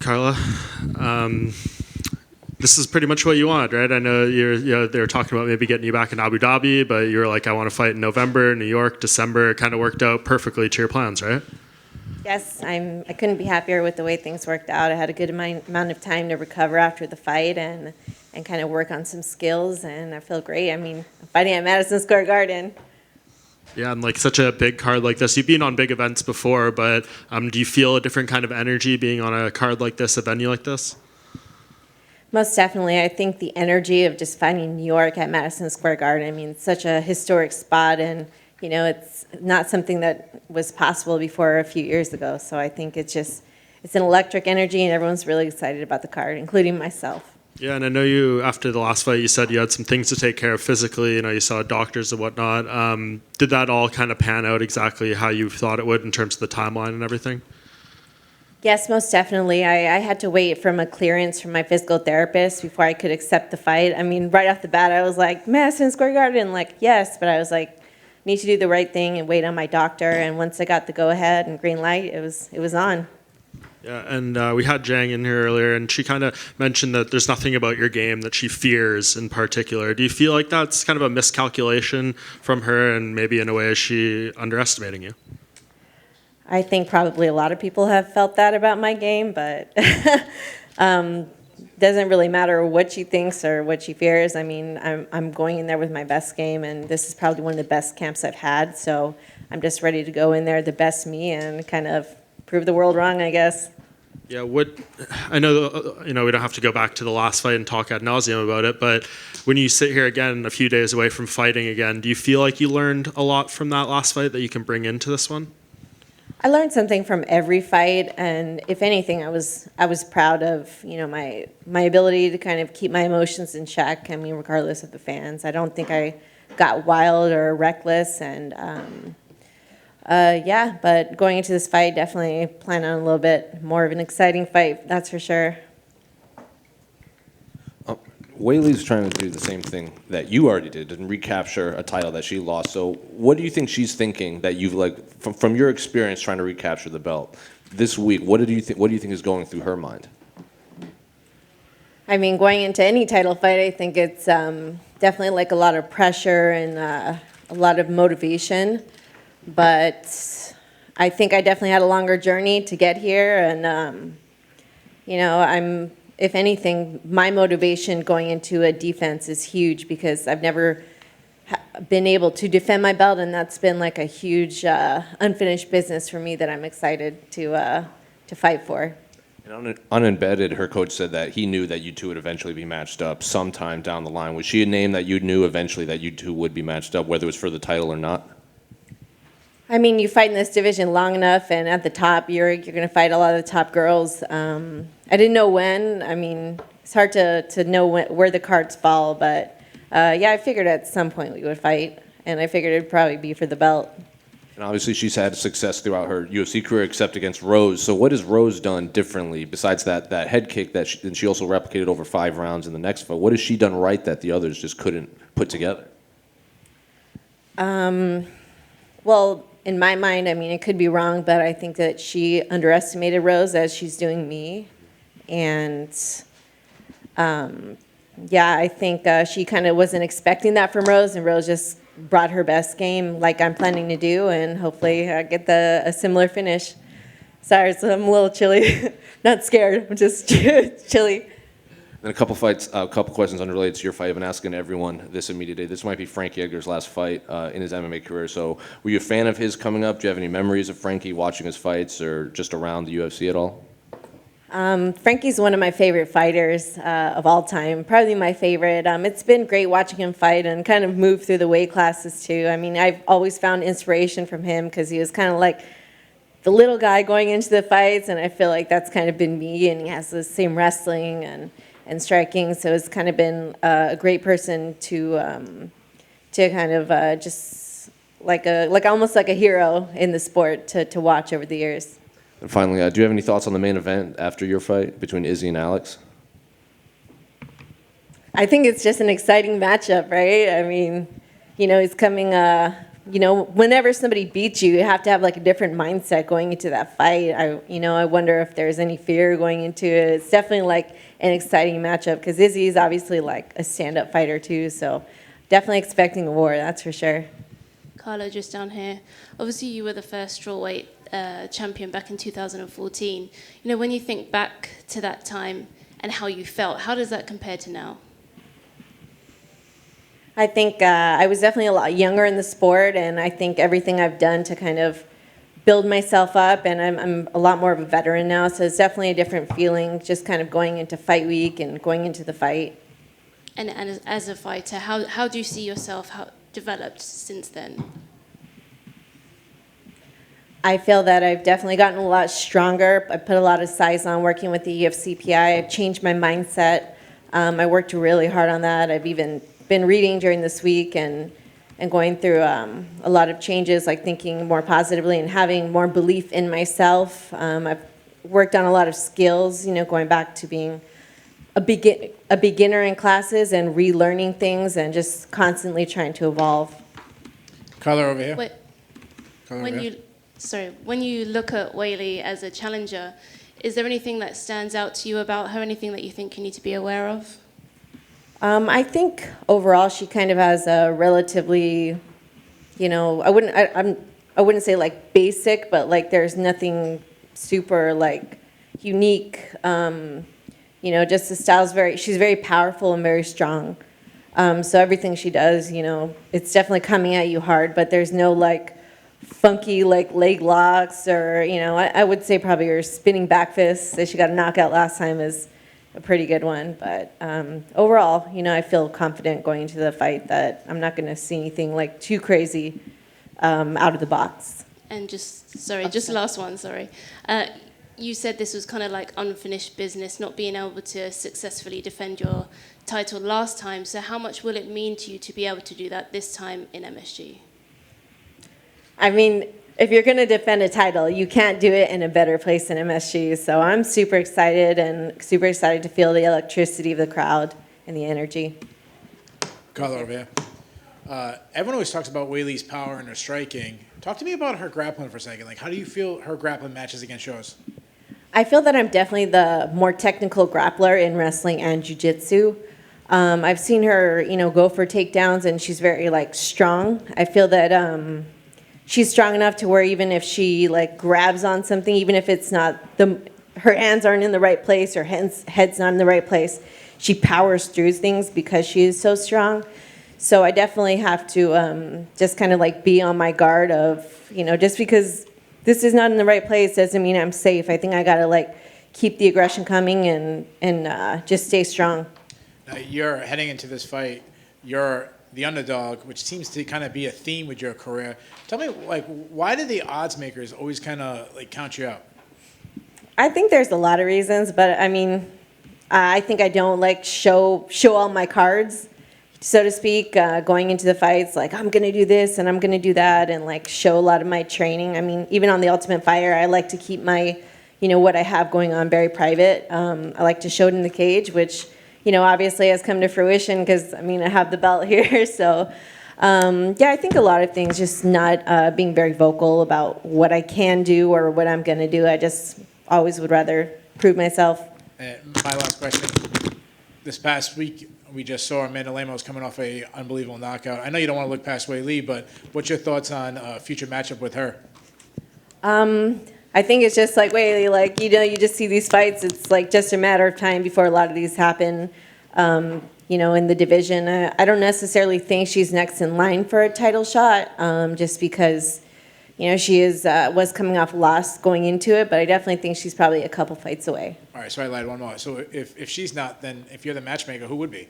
Carla. This is pretty much what you want, right? I know they were talking about maybe getting you back in Abu Dhabi, but you were like, I want to fight in November, New York, December. It kind of worked out perfectly to your plans, right? Yes, I couldn't be happier with the way things worked out. I had a good amount of time to recover after the fight and kind of work on some skills, and I feel great. I mean, I'm fighting at Madison Square Garden. Yeah, and like such a big card like this. You've been on big events before, but do you feel a different kind of energy being on a card like this, a venue like this? Most definitely. I think the energy of just fighting New York at Madison Square Garden, I mean, it's such a historic spot, and, you know, it's not something that was possible before a few years ago. So I think it's an electric energy, and everyone's really excited about the card, including myself. Yeah, and I know you, after the last fight, you said you had some things to take care of physically. You know, you saw doctors and whatnot. Did that all kind of pan out exactly how you thought it would in terms of the timeline and everything? Yes, most definitely. I had to wait for a clearance from my physical therapist before I could accept the fight. I mean, right off the bat, I was like, Madison Square Garden, like, yes. But I was like, need to do the right thing and wait on my doctor. And once I got the go-ahead and green light, it was on. Yeah, and we had Zhang in here earlier, and she kind of mentioned that there's nothing about your game that she fears in particular. Do you feel like that's kind of a miscalculation from her, and maybe in a way is she underestimating you? I think probably a lot of people have felt that about my game, but doesn't really matter what she thinks or what she fears. I mean, I'm going in there with my best game, and this is probably one of the best camps I've had, so I'm just ready to go in there the best me and kind of prove the world wrong, I guess. Yeah, I know, we don't have to go back to the last fight and talk ad nauseum about it, but when you sit here again a few days away from fighting again, do you feel like you learned a lot from that last fight that you can bring into this one? I learned something from every fight, and if anything, I was proud of, you know, my ability to kind of keep my emotions in check. I mean, regardless of the fans, I don't think I got wild or reckless, and yeah. But going into this fight, definitely plan on a little bit more of an exciting fight. That's for sure. Weili's trying to do the same thing that you already did and recapture a title that she lost. So what do you think she's thinking that you've, like, from your experience trying to recapture the belt this week, what do you think is going through her mind? I mean, going into any title fight, I think it's definitely like a lot of pressure and a lot of motivation. But I think I definitely had a longer journey to get here, and you know, if anything, my motivation going into a defense is huge because I've never been able to defend my belt, and that's been like a huge unfinished business for me that I'm excited to fight for. And Unembedded, her coach said that he knew that you two would eventually be matched up sometime down the line. Was she a name that you knew eventually that you two would be matched up, whether it was for the title or not? I mean, you fight in this division long enough, and at the top, you're going to fight a lot of the top girls. I didn't know when. I mean, it's hard to know where the cards fall, but yeah, I figured at some point we would fight, and I figured it'd probably be for the belt. And obviously, she's had success throughout her UFC career, except against Rose. So, what has Rose done differently besides that head kick that she also replicated over 5 rounds in the next fight? What has she done right that the others just couldn't put together? Well, in my mind, I mean, it could be wrong, but I think that she underestimated Rose as she's doing me. And yeah, I think she kind of wasn't expecting that from Rose, and Rose just brought her best game like I'm planning to do, and hopefully get a similar finish. Sorry, so I'm a little chilly. Not scared, I'm just chilly. And a couple questions unrelated to your fight. I've been asking everyone this immediately. This might be Frankie Edgar's last fight in his MMA career. So were you a fan of his coming up? Do you have any memories of Frankie watching his fights or just around the UFC at all? Frankie's one of my favorite fighters of all time, probably my favorite. It's been great watching him fight and kind of move through the weight classes too. I mean, I've always found inspiration from him because he was kind of like the little guy going into the fights, and I feel like that's kind of been me, and he has the same wrestling and striking, so it's kind of been a great person to kind of just almost like a hero in the sport to watch over the years. And finally, do you have any thoughts on the main event after your fight between Izzy and Alex? I think it's just an exciting matchup, right? I mean, you know, he's coming whenever somebody beats you, you have to have like a different mindset going into that fight. I wonder if there's any fear going into it. It's definitely like an exciting matchup because Izzy is obviously like a stand-up fighter too. So definitely expecting a war, that's for sure. Carla, just down here. Obviously, you were the first strawweight champion back in 2014. When you think back to that time and how you felt, how does that compare to now? I think I was definitely a lot younger in the sport, and I think everything I've done to kind of build myself up, and I'm a lot more of a veteran now, so it's definitely a different feeling just kind of going into fight week and going into the fight. And as a fighter, how do you see yourself developed since then? I feel that I've definitely gotten a lot stronger. I put a lot of size on working with the UFC PI. I've changed my mindset. I worked really hard on that. I've even been reading during this week and going through a lot of changes, like thinking more positively and having more belief in myself. I've worked on a lot of skills, going back to being a beginner in classes and relearning things and just constantly trying to evolve. Carla, over here. Wait, when you look at Weili as a challenger, is there anything that stands out to you about her, anything that you think you need to be aware of? I think overall she kind of has a relatively, I wouldn't say like basic, but like there's nothing super like unique. Just the style's she's very powerful and very strong. So everything she does, it's definitely coming at you hard, but there's no like funky like leg locks or, I would say probably her spinning back fist that she got a knockout last time is a pretty good one, but overall, I feel confident going into the fight that I'm not going to see anything like too crazy out of the box. And just last one, sorry. You said this was kind of like unfinished business, not being able to successfully defend your title last time. So how much will it mean to you to be able to do that this time in MSG? I mean, if you're going to defend a title, you can't do it in a better place than MSG. So I'm super excited to feel the electricity of the crowd and the energy. Carla, over here. Everyone always talks about Weili's power and her striking. Talk to me about her grappling for a second. Like, how do you feel her grappling matches against yours? I feel that I'm definitely the more technical grappler in wrestling and jiu-jitsu. I've seen her, go for takedowns, and she's very, strong. I feel that she's strong enough to where even if she, grabs on something, even if it's not her hands aren't in the right place, her head's not in the right place, she powers through things because she is so strong. So I definitely have to just kind of, be on my guard of, just because this is not in the right place doesn't mean I'm safe. I think I got to, keep the aggression coming and just stay strong. Now, you're heading into this fight. You're the underdog, which seems to kind of be a theme with your career. Tell me, why do the odds makers always kind of, count you out? I think there's a lot of reasons, but, I mean, I think I don't, show all my cards, so to speak, going into the fights, I'm going to do this and I'm going to do that and, show a lot of my training. I mean, even on The Ultimate Fighter, I like to keep my, what I have going on very private. I like to show it in the cage, which, obviously has come to fruition because, I have the belt here. So, I think a lot of things, just not being very vocal about what I can do or what I'm going to do. I just always would rather prove myself. My last question. This past week, we just saw Amanda Lemos coming off a unbelievable knockout. I know you don't want to look past Weili, but what's your thoughts on a future matchup with her? I think it's just like Weili, you just see these fights. It's just a matter of time before a lot of these happen, in the division. I don't necessarily think she's next in line for a title shot, just because, she was coming off a loss going into it, but I definitely think she's probably a couple fights away. All right, so I lied one more. So if she's not, then if you're the matchmaker, who would be?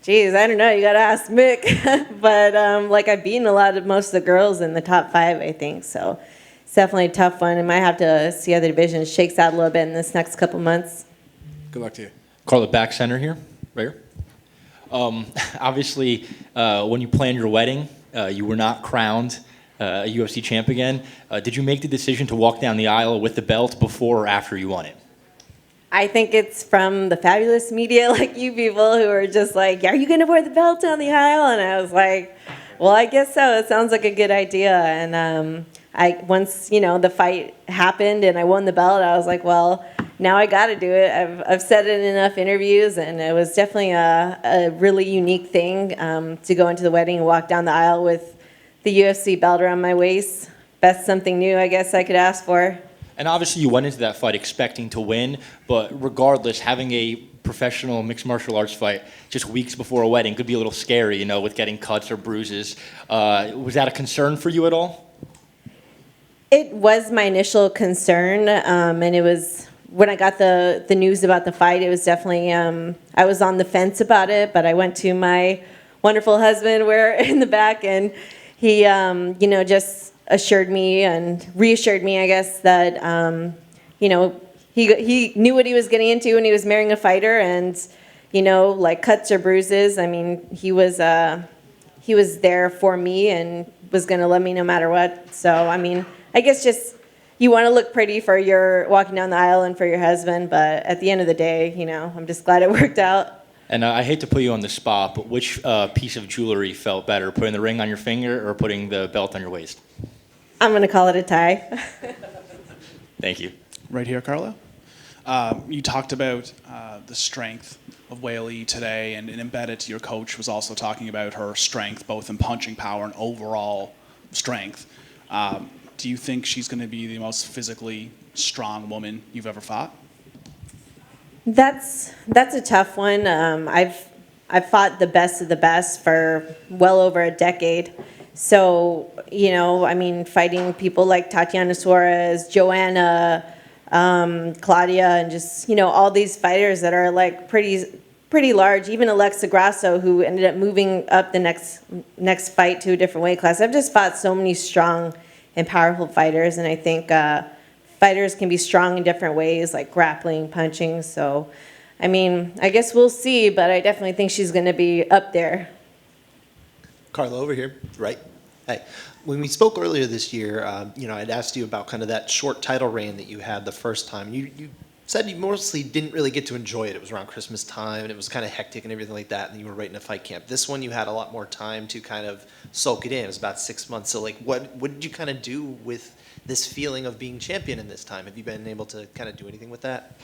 Geez, I don't know. You got to ask Mick. But, I've beaten most of the girls in the top 5, I think, so it's definitely a tough one. I might have to see how the division shakes out a little bit in this next couple months. Good luck to you. Carla, back center here, right here. Obviously, when you planned your wedding, you were not crowned a UFC champ again. Did you make the decision to walk down the aisle with the belt before or after you won it? I think it's from the fabulous media like you people who are just are you going to wear the belt down the aisle? And I was like, Well, I guess so. It sounds like a good idea. And once the fight happened and I won the belt, I was like, well, now I got to do it. I've said it in enough interviews, and it was definitely a really unique thing to go into the wedding and walk down the aisle with the UFC belt around my waist. That's something new, I guess I could ask for. And obviously you went into that fight expecting to win, but regardless, having a professional mixed martial arts fight just weeks before a wedding could be a little scary, with getting cuts or bruises. Was that a concern for you at all? It was my initial concern, and it was when I got the news about the fight, it was definitely, I was on the fence about it, but I went to my wonderful husband, we're in the back, and he, just assured me and reassured me, I guess, that, he knew what he was getting into when he was marrying a fighter, and, like cuts or bruises, I mean, he was there for me and was going to love me no matter what. So, I mean, I guess just you want to look pretty for your walking down the aisle and for your husband, but at the end of the day, I'm just glad it worked out. And I hate to put you on the spot, but which piece of jewelry felt better, putting the ring on your finger or putting the belt on your waist? I'm going to call it a tie. Thank you. Right here, Carla. You talked about the strength of Weili today, and embedded, your coach was also talking about her strength, both in punching power and overall strength. Do you think she's going to be the most physically strong woman you've ever fought? That's a tough one. I've fought the best of the best for well over a decade. So, I mean, fighting people like Tatiana Suarez, Joanna, Claudia, and just, all these fighters that are like pretty large. Even Alexa Grasso, who ended up moving up the next fight to a different weight class. I've just fought so many strong and powerful fighters, and I think fighters can be strong in different ways, like grappling, punching. So, I mean, I guess we'll see, but I definitely think she's going to be up there. Carla, over here, right? Hey, when we spoke earlier this year, I'd asked you about kind of that short title reign that you had the first time. You said you mostly didn't really get to enjoy it. It was around Christmas time, and it was kind of hectic and everything like that, and you were right in a fight camp. This one, you had a lot more time to kind of soak it in. It was about 6 months. So, like, what did you kind of do with this feeling of being champion in this time? Have you been able to kind of do anything with that?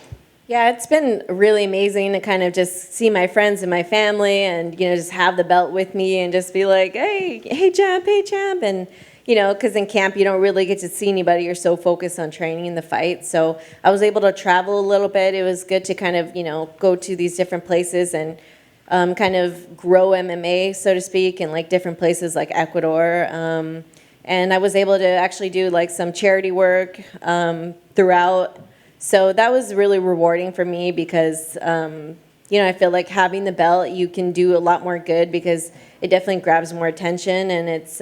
Yeah, it's been really amazing to kind of just see my friends and my family and, just have the belt with me and just be like, hey, champ, and, because in camp you don't really get to see anybody. You're so focused on training in the fight. So I was able to travel a little bit. It was good to kind of, go to these different places and kind of grow MMA, so to speak, in like different places like Ecuador. And I was able to actually do like some charity work throughout. So that was really rewarding for me because, I feel like having the belt, you can do a lot more good because it definitely grabs more attention, and it's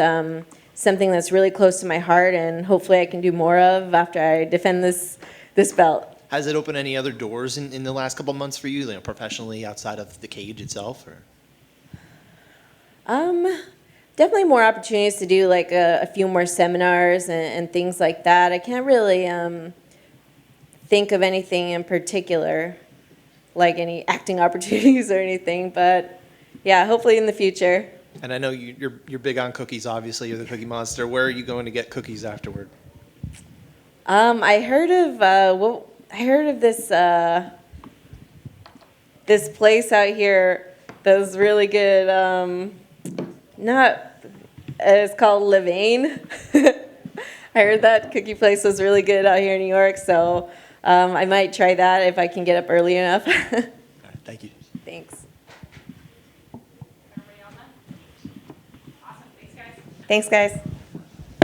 something that's really close to my heart, and hopefully I can do more of after I defend this belt. Has it opened any other doors in the last couple of months for you, professionally outside of the cage itself? Or? Definitely more opportunities to do like a few more seminars and things like that. I can't really think of anything in particular, like any acting opportunities or anything, but yeah, hopefully in the future. And I know you're big on cookies, obviously. You're the cookie monster. Where are you going to get cookies afterward? I heard of this place out here that's really good. It's called Levain. I heard that cookie place was really good out here in New York, so I might try that if I can get up early enough. All right, thank you. Thanks. Everybody all done? Awesome. Thanks, guys. Thanks, guys.